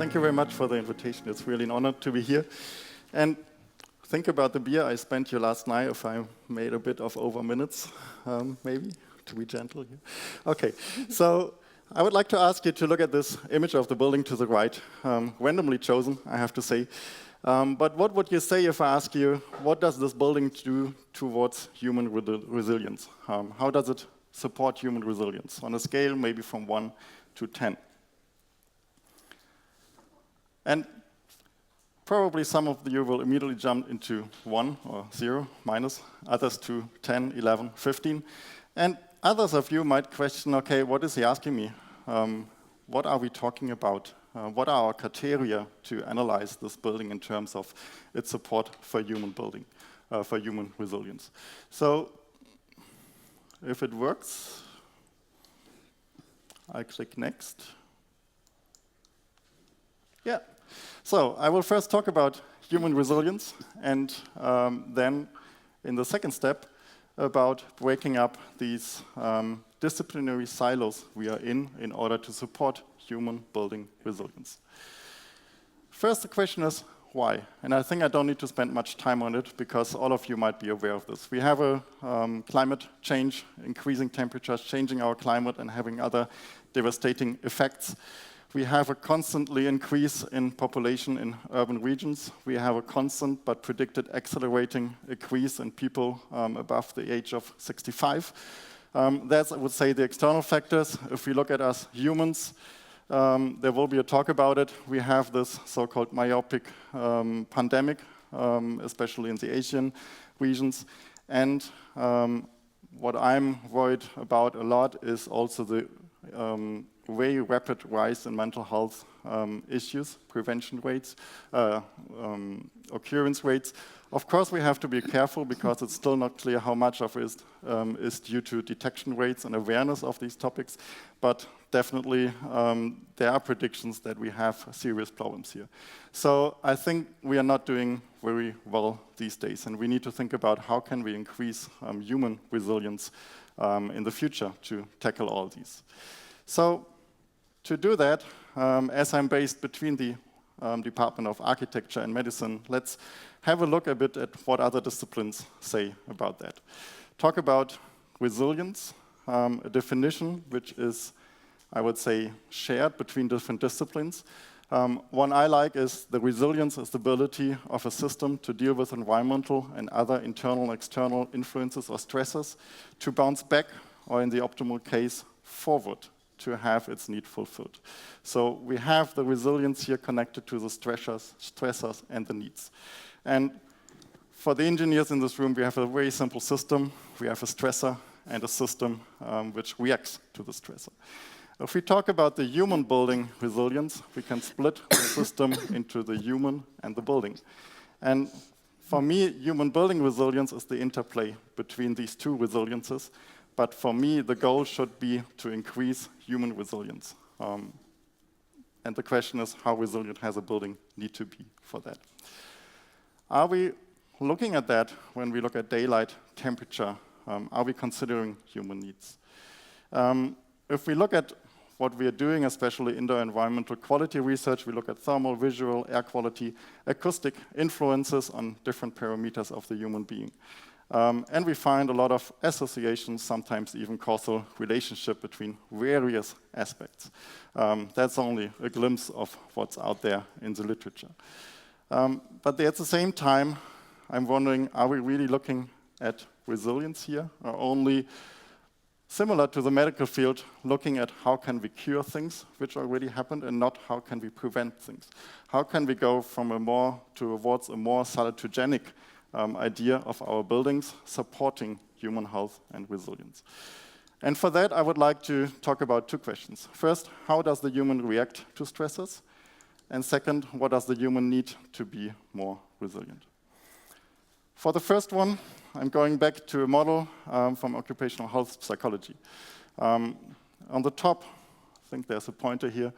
Thank you very much for the invitation. It's really an honor to be here. And think about the beer I spent here last night, if I made a bit of over minutes, maybe, to be gentle here. Okay, so I would like to ask you to look at this image of the building to the right, randomly chosen, I have to say. But what would you say if I ask you, what does this building do towards human resilience? How does it support human resilience on a scale maybe from 1 to 10? And probably some of you will immediately jump into 1 or 0, minus, others to 10, 11, 15. And others of you might question, okay, what is he asking me? What are we talking about? What are our criteria to analyze this building in terms of its support for human building, for human resilience? So if it works, I click next. Yeah, so I will first talk about human resilience, and then in the second step about breaking up these disciplinary silos we are in order to support human building resilience. First, the question is why? And I think I don't need to spend much time on it because all of you might be aware of this. We have a climate change, increasing temperatures, changing our climate and having other devastating effects. We have a constantly increase in population in urban regions. We have a constant but predicted accelerating increase in people above the age of 65. That's, I would say, the external factors. If we look at us humans, there will be a talk about it. We have this so-called myopic pandemic, especially in the Asian regions. And what I'm worried about a lot is also the very rapid rise in mental health issues, prevention rates, occurrence rates. Of course, we have to be careful because it's still not clear how much of it is due to detection rates and awareness of these topics, but definitely there are predictions that we have serious problems here. So I think we are not doing very well these days, and we need to think about how can we increase human resilience in the future to tackle all these. So to do that, as I'm based between the Department of Architecture and Medicine, let's have a look a bit at what other disciplines say about that. Talk about resilience, a definition which is, I would say, shared between different disciplines. One I like is the resilience is the ability of a system to deal with environmental and other internal and external influences or stresses, to bounce back, or in the optimal case, forward, to have its need fulfilled. So we have the resilience here connected to the stressors and the needs. And for the engineers in this room, we have a very simple system. We have a stressor and a system which reacts to the stressor. If we talk about the human building resilience, we can split the system into the human and the building. And for me, human building resilience is the interplay between these two resiliences. But for me, the goal should be to increase human resilience. And the question is, how resilient has a building need to be for that? Are we looking at that when we look at daylight temperature? Are we considering human needs? If we look at what we are doing, especially indoor environmental quality research, we look at thermal, visual, air quality, acoustic influences on different parameters of the human being. And we find a lot of associations, sometimes even causal relationship between various aspects. That's only a glimpse of what's out there in the literature. But at the same time, I'm wondering, are we really looking at resilience here, or only similar to the medical field, looking at how can we cure things which already happened and not how can we prevent things? How can we go from towards a more salutogenic idea of our buildings supporting human health and resilience? And for that, I would like to talk about two questions. First, how does the human react to stressors? And second, what does the human need to be more resilient? For the first one, I'm going back to a model from occupational health psychology. On the top, I think there's a pointer here,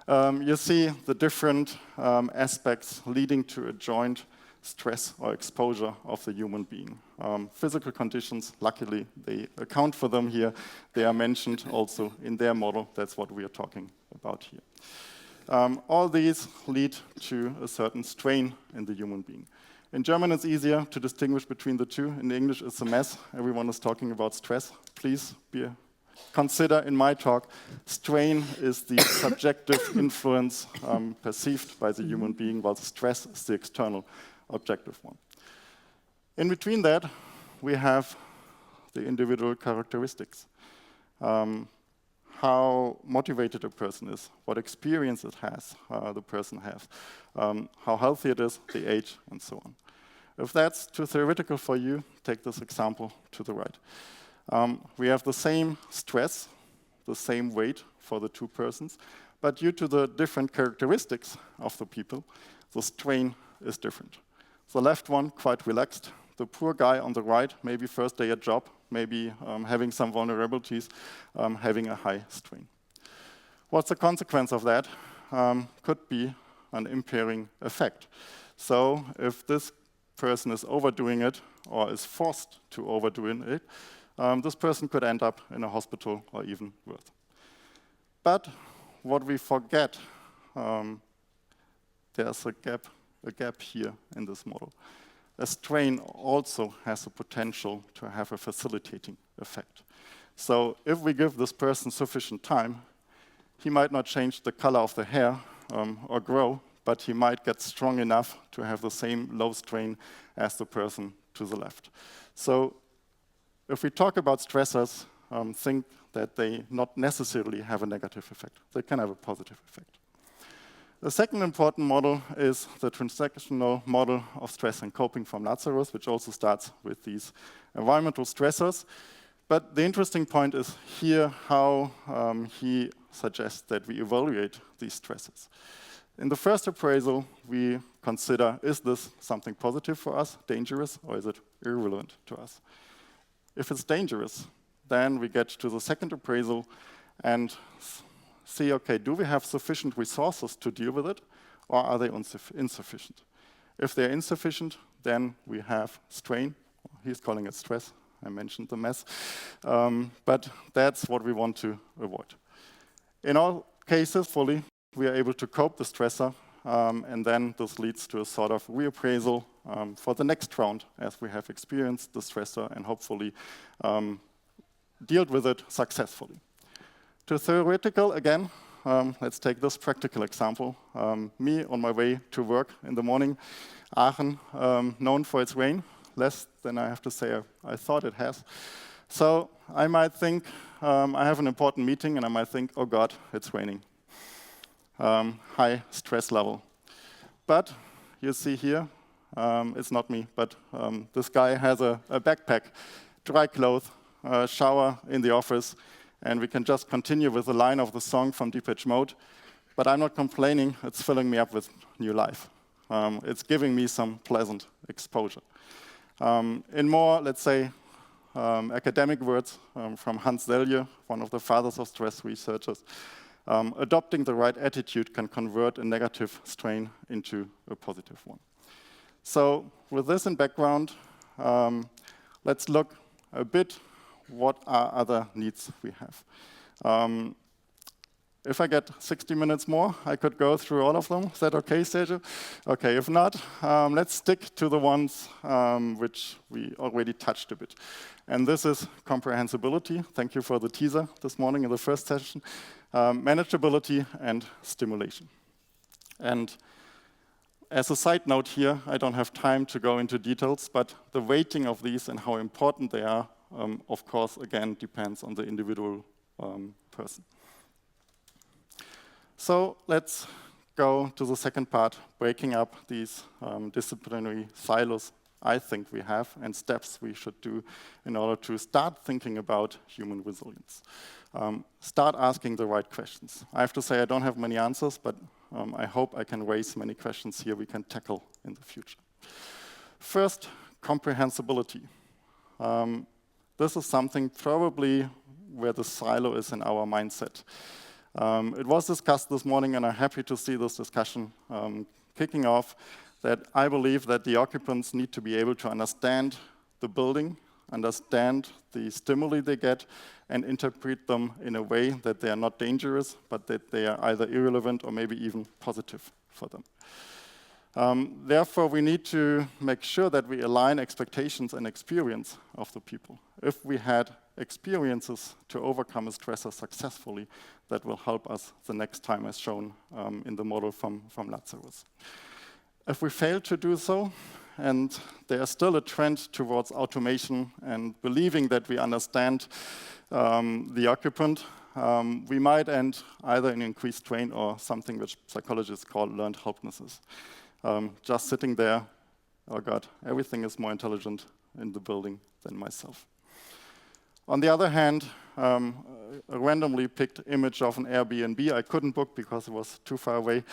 you see the different aspects leading to a joint stress or exposure of the human being. Physical conditions, luckily, they account for them here. They are mentioned also in their model. That's what we are talking about here. All these lead to a certain strain in the human being. In German, it's easier to distinguish between the two. In English, it's a mess. Everyone is talking about stress. Please consider in my talk, strain is the subjective influence perceived by the human being, while stress is the external objective one. In between that, we have the individual characteristics. How motivated a person is, what experience it has, the person has, how healthy it is, the age, and so on. If that's too theoretical for you, take this example to the right. We have the same stress, the same weight for the two persons, but due to the different characteristics of the people, the strain is different. The left one, quite relaxed. The poor guy on the right, maybe first day at job, maybe having some vulnerabilities, having a high strain. What's the consequence of that? Could be an impairing effect. So if this person is overdoing it or is forced to overdo it, this person could end up in a hospital or even worse. But what we forget, there's a gap here in this model. A strain also has the potential to have a facilitating effect. So if we give this person sufficient time, he might not change the color of the hair or grow, but he might get strong enough to have the same low strain as the person to the left. So if we talk about stressors, think that they not necessarily have a negative effect. They can have a positive effect. The second important model is the transactional model of stress and coping from Lazarus, which also starts with these environmental stressors. But the interesting point is here how he suggests that we evaluate these stresses. In the first appraisal, we consider, is this something positive for us, dangerous, or is it irrelevant to us? If it's dangerous, then we get to the second appraisal and see, okay, do we have sufficient resources to deal with it, or are they insufficient? If they're insufficient, then we have strain. He's calling it stress. I mentioned the mess. But that's what we want to avoid. In all cases, fully, we are able to cope the stressor, and then this leads to a sort of reappraisal for the next round, as we have experienced the stressor and hopefully dealt with it successfully. To theoretical, again, let's take this practical example. Me on my way to work in the morning, Aachen, known for its rain, less than I have to say I thought it has. So I might think, I have an important meeting, and I might think, oh God, it's raining. High stress level. But you see here, it's not me, but this guy has a backpack, dry clothes, shower in the office, and we can just continue with the line of the song from Depeche Mode. But I'm not complaining, it's filling me up with new life. It's giving me some pleasant exposure. In more, let's say, academic words from Hans Selye, one of the fathers of stress researchers, adopting the right attitude can convert a negative strain into a positive one. So with this in background, let's look a bit what are other needs we have. If I get 60 minutes more, I could go through all of them. Is that okay, Sergio? Okay, if not, let's stick to the ones which we already touched a bit. And this is comprehensibility. Thank you for the teaser this morning in the first session. Manageability and stimulation. And as a side note here, I don't have time to go into details, but the weighting of these and how important they are, of course, again, depends on the individual person. So let's go to the second part, breaking up these disciplinary silos I think we have and steps we should do in order to start thinking about human resilience. Start asking the right questions. I have to say I don't have many answers, but I hope I can raise many questions here we can tackle in the future. First, comprehensibility. This is something probably where the silo is in our mindset. It was discussed this morning, and I'm happy to see this discussion kicking off, that I believe that the occupants need to be able to understand the building, understand the stimuli they get, and interpret them in a way that they are not dangerous, but that they are either irrelevant or maybe even positive for them. Therefore, we need to make sure that we align expectations and experience of the people. If we had experiences to overcome a stressor successfully, that will help us the next time, as shown in the model from Lazarus. If we fail to do so, and there is still a trend towards automation and believing that we understand the occupant, we might end either in increased strain or something which psychologists call learned helplessness. Just sitting there, oh God, everything is more intelligent in the building than myself. On the other hand, a randomly picked image of an Airbnb I couldn't book because it was too far away,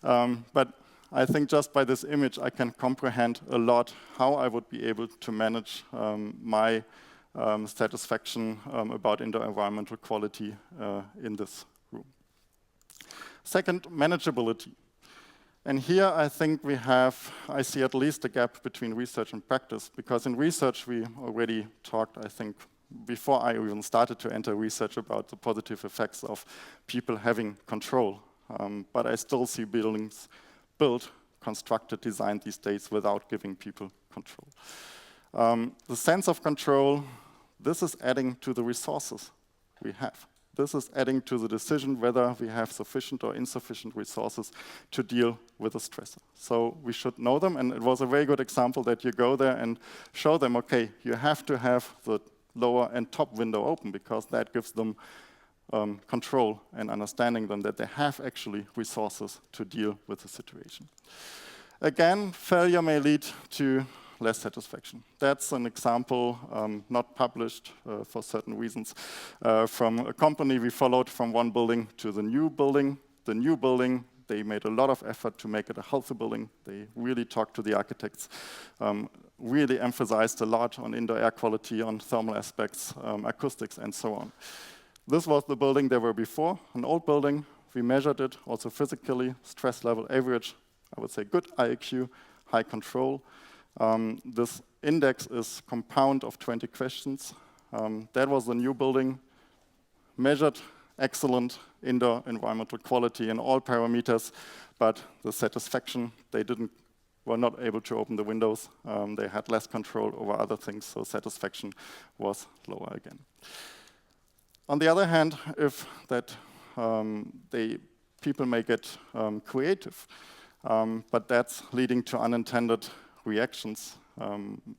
but I think just by this image I can comprehend a lot how I would be able to manage my satisfaction about indoor environmental quality in this room. Second, manageability. And here I think I see at least a gap between research and practice, because in research we already talked, I think, before I even started to enter research about the positive effects of people having control. But I still see buildings built, constructed, designed these days without giving people control. The sense of control, this is adding to the resources we have. This is adding to the decision whether we have sufficient or insufficient resources to deal with a stressor. So we should know them, and it was a very good example that you go there and show them, okay, you have to have the lower and top window open, because that gives them control and understanding them that they have actually resources to deal with the situation. Again, failure may lead to less satisfaction. That's an example, not published for certain reasons, from a company we followed from one building to the new building. The new building, they made a lot of effort to make it a healthy building. They really talked to the architects, really emphasized a lot on indoor air quality, on thermal aspects, acoustics, and so on. This was the building they were before, an old building. We measured it also physically, stress level, average, I would say good IAQ, high control. This index is compound of 20 questions. That was the new building, measured excellent indoor environmental quality in all parameters, but the satisfaction, were not able to open the windows. They had less control over other things, so satisfaction was lower again. On the other hand, if that people may get creative, but that's leading to unintended reactions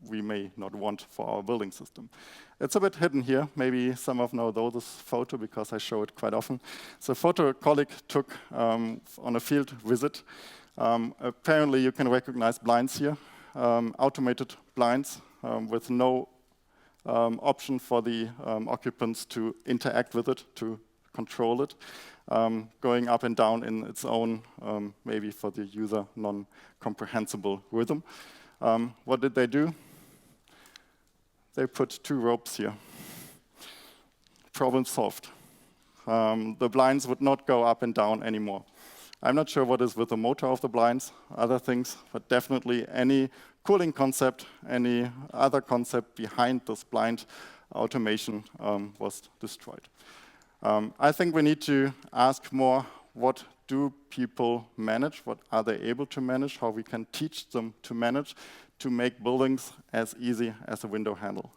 we may not want for our building system. It's a bit hidden here. Maybe some of you know this photo because I show it quite often. It's a photo a colleague took on a field visit. Apparently you can recognize blinds here, automated blinds with no option for the occupants to interact with it, to control it, going up and down in its own, maybe for the user, non-comprehensible rhythm. What did they do? They put 2 ropes here. Problem solved. The blinds would not go up and down anymore. I'm not sure what is with the motor of the blinds, other things, but definitely any cooling concept, any other concept behind this blind automation was destroyed. I think we need to ask more, what do people manage? What are they able to manage? How we can teach them to manage to make buildings as easy as a window handle.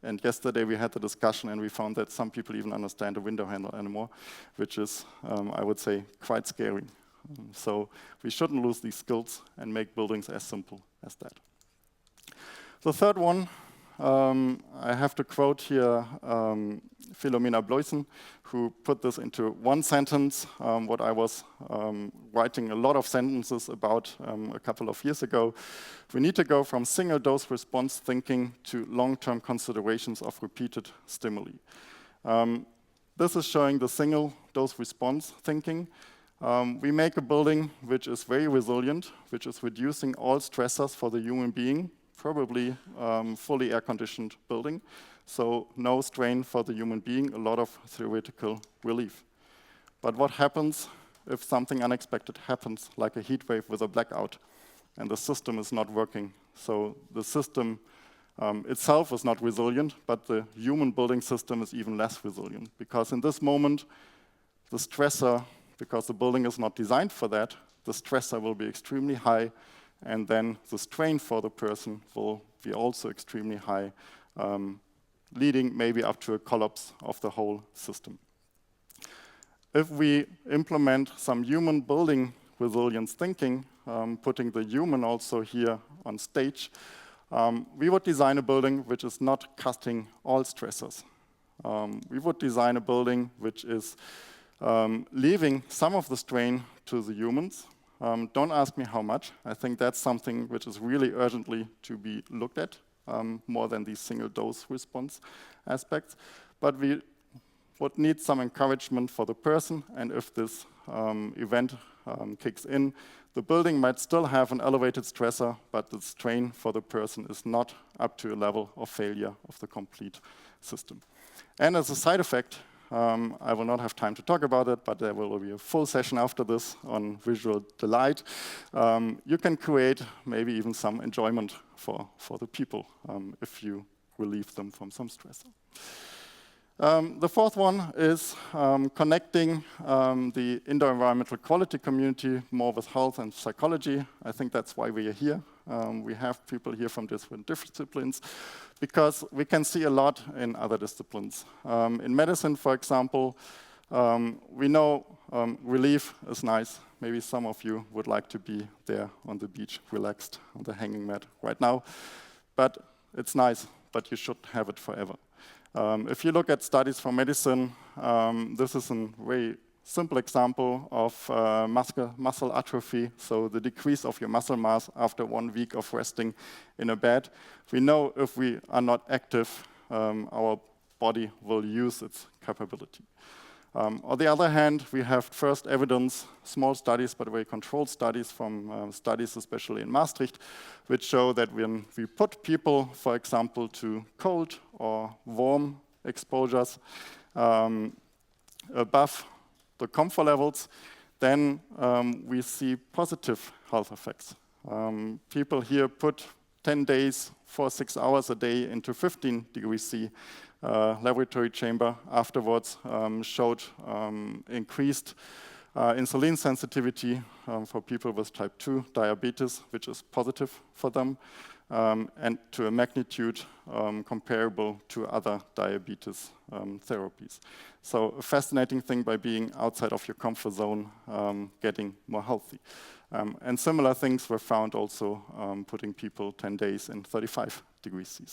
And yesterday we had the discussion and we found that some people even understand a window handle anymore, which is, I would say, quite scary. So we shouldn't lose these skills and make buildings as simple as that. The third one, I have to quote here Philomena Bloisen, who put this into one sentence, what I was writing a lot of sentences about a couple of years ago. We need to go from single-dose response thinking to long-term considerations of repeated stimuli. This is showing the single-dose response thinking. We make a building which is very resilient, which is reducing all stressors for the human being, probably fully air-conditioned building. So no strain for the human being, a lot of theoretical relief. But what happens if something unexpected happens, like a heat wave with a blackout, and the system is not working? So the system itself is not resilient, but the human building system is even less resilient. Because in this moment, the stressor, because the building is not designed for that, the stressor will be extremely high, and then the strain for the person will be also extremely high, leading maybe up to a collapse of the whole system. If we implement some human building resilience thinking, putting the human also here on stage, we would design a building which is not cutting all stressors. We would design a building which is leaving some of the strain to the humans. Don't ask me how much. I think that's something which is really urgently to be looked at, more than these single dose response aspects. But we would need some encouragement for the person, and if this event kicks in, the building might still have an elevated stressor, but the strain for the person is not up to a level of failure of the complete system. And as a side effect, I will not have time to talk about it, but there will be a full session after this on visual delight. You can create maybe even some enjoyment for the people if you relieve them from some stressor. The fourth one is connecting the indoor environmental quality community more with health and psychology. I think that's why we are here. We have people here from different disciplines because we can see a lot in other disciplines. In medicine, for example, we know relief is nice. Maybe some of you would like to be there on the beach, relaxed on the hanging mat right now. But it's nice, but you should have it forever. If you look at studies from medicine, this is a very simple example of muscle atrophy, so the decrease of your muscle mass after 1 week of resting in a bed. We know if we are not active, our body will use its capability. On the other hand, we have first evidence, small studies, but very controlled studies from studies, especially in Maastricht, which show that when we put people, for example, to cold or warm exposures above the comfort levels, then we see positive health effects. People here put 10 days for 6 hours a day into 15 degrees C laboratory chamber afterwards showed increased insulin sensitivity for people with type 2 diabetes, which is positive for them, and to a magnitude comparable to other diabetes therapies. So a fascinating thing by being outside of your comfort zone, getting more healthy. And similar things were found also putting people 10 days in 35 degrees C.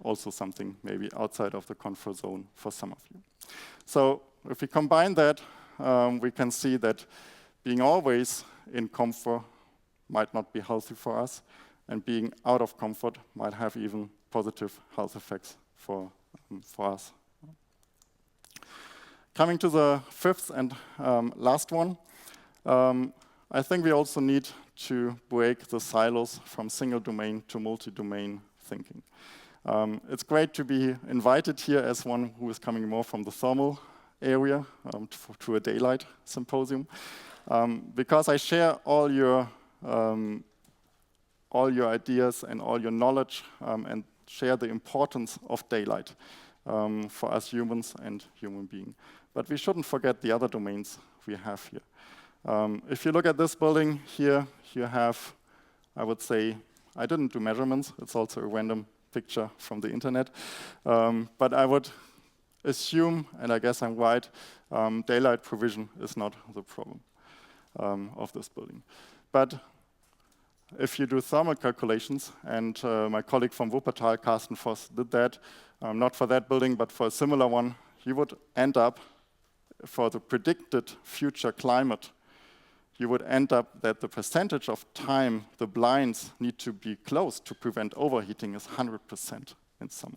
Also something maybe outside of the comfort zone for some of you. So if we combine that, we can see that being always in comfort might not be healthy for us, and being out of comfort might have even positive health effects for us. Coming to the fifth and last one, I think we also need to break the silos from single domain to multi-domain thinking. It's great to be invited here as one who is coming more from the thermal area to a daylight symposium, because I share all your ideas and all your knowledge and share the importance of daylight for us humans and human beings. But we shouldn't forget the other domains we have here. If you look at this building here, you have, I would say, I didn't do measurements, it's also a random picture from the internet, but I would assume, and I guess I'm right, daylight provision is not the problem of this building. But if you do thermal calculations, and my colleague from Wuppertal, Carsten Voss, did that, not for that building, but for a similar one, you would end up, for the predicted future climate, you would end up that the percentage of time the blinds need to be closed to prevent overheating is 100% in summer.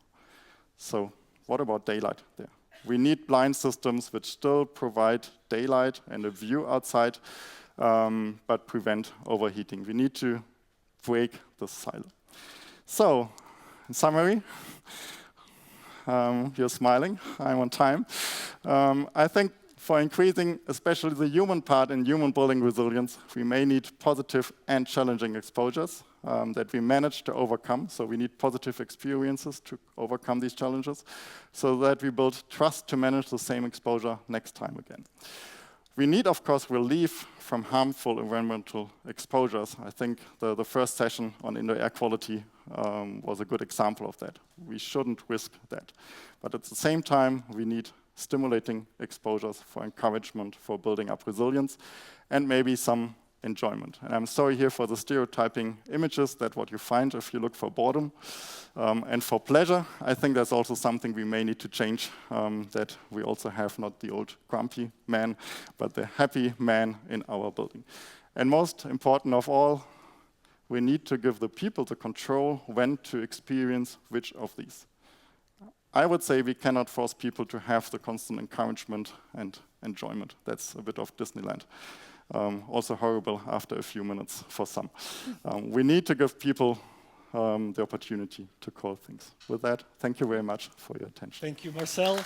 So what about daylight there? We need blind systems which still provide daylight and a view outside, but prevent overheating. We need to break the silo. So, in summary, you're smiling, I'm on time. I think for increasing, especially the human part in human building resilience, we may need positive and challenging exposures. that we manage to overcome. So we need positive experiences to overcome these challenges so that we build trust to manage the same exposure next time again. We need, of course, relief from harmful environmental exposures. I think the first session on indoor air quality was a good example of that. We shouldn't risk that. But at the same time, we need stimulating exposures for encouragement, for building up resilience, and maybe some enjoyment. And I'm sorry here for the stereotyping images, that what you find if you look for boredom. And for pleasure, I think that's also something we may need to change, that we also have not the old grumpy man, but the happy man in our building. And most important of all, we need to give the people the control when to experience which of these. I would say we cannot force people to have the constant encouragement and enjoyment. That's a bit of Disneyland. Also horrible after a few minutes for some. We need to give people the opportunity to call things. With that, thank you very much for your attention. Thank you, Marcel.